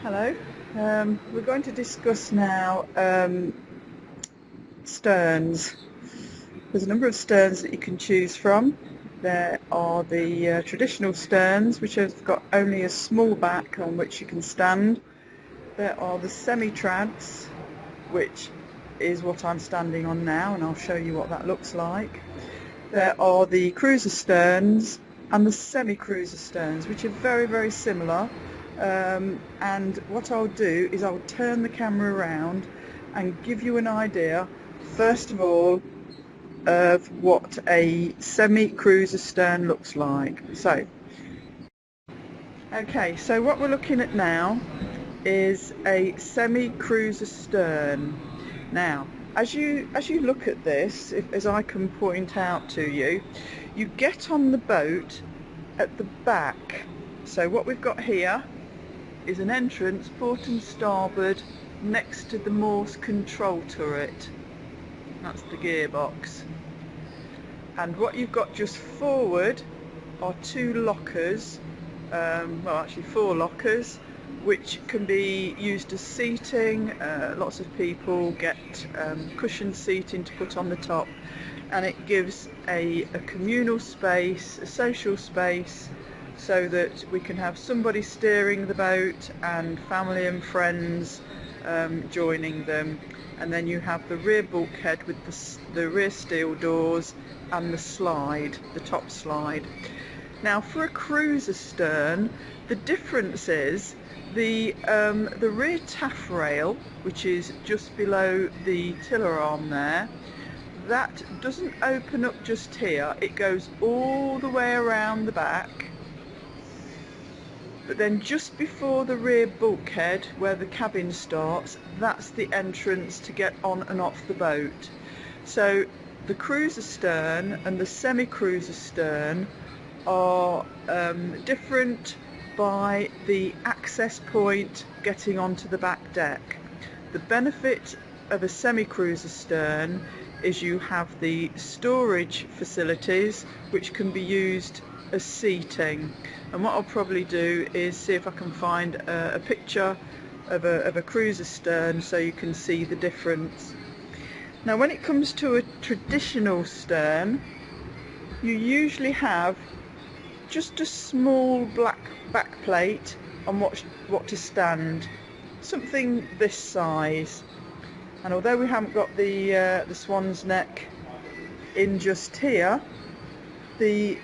Hello. We're going to discuss now sterns. There's a number of sterns that you can choose from. There are the traditional sterns, which have got only a small back on which you can stand. There are the semi-trads, which is what I'm standing on now, and I'll show you what that looks like. There are the cruiser sterns and the semi-cruiser sterns, which are very, very similar. And what I'll do is I'll turn the camera around and give you an idea, first of all, of what a semi-cruiser stern looks like. So what we're looking at now is a semi-cruiser stern. Now, as you look at this, as I can point out to you, you get on the boat at the back. So what we've got here is an entrance, port and starboard, next to the Morse control turret. That's the gearbox. And what you've got just forward are two lockers, well actually 4 lockers, which can be used as seating. Lots of people get cushioned seating to put on the top, and it gives a communal space, a social space, so that we can have somebody steering the boat and family and friends joining them. And then you have the rear bulkhead with the rear steel doors and the slide, the top slide. Now, for a cruiser stern, the difference is the rear taffrail, which is just below the tiller arm there, that doesn't open up just here. It goes all the way around the back. But then just before the rear bulkhead, where the cabin starts, that's the entrance to get on and off the boat. So the cruiser stern and the semi-cruiser stern are different by the access point getting onto the back deck. The benefit of a semi-cruiser stern is you have the storage facilities, which can be used as seating. And what I'll probably do is see if I can find a picture of a cruiser stern so you can see the difference. Now, when it comes to a traditional stern, you usually have just a small black back plate on what to stand, something this size. And although we haven't got the swan's neck in just here, the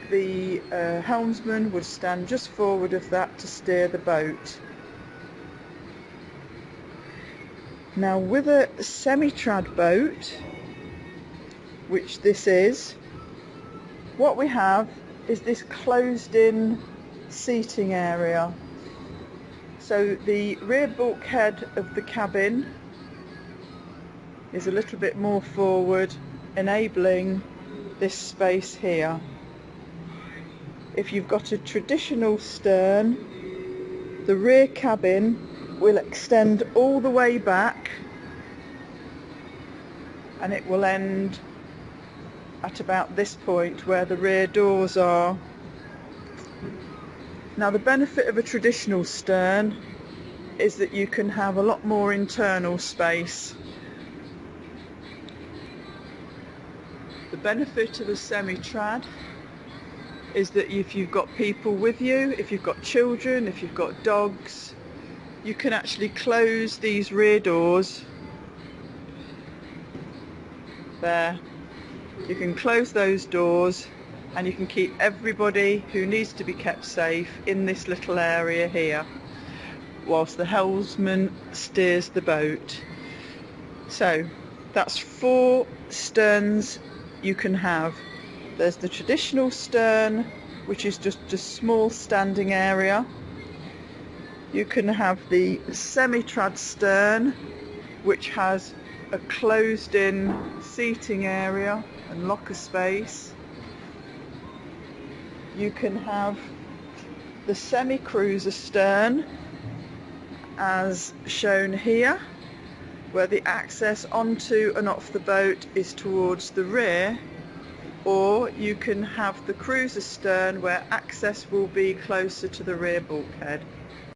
helmsman would stand just forward of that to steer the boat. Now, with a semi-trad boat, which this is, what we have is this closed-in seating area. So the rear bulkhead of the cabin is a little bit more forward, enabling this space here. If you've got a traditional stern, the rear cabin will extend all the way back, and it will end at about this point where the rear doors are. Now, the benefit of a traditional stern is that you can have a lot more internal space. The benefit of a semi-trad is that if you've got people with you, if you've got children, if you've got dogs, you can actually close these rear doors there. You can close those doors and you can keep everybody who needs to be kept safe in this little area here, whilst the helmsman steers the boat. So that's 4 sterns you can have. There's the traditional stern, which is just a small standing area. You can have the semi-trad stern, which has a closed-in seating area and locker space. You can have the semi-cruiser stern, as shown here, where the access onto and off the boat is towards the rear, or you can have the cruiser stern where access will be closer to the rear bulkhead.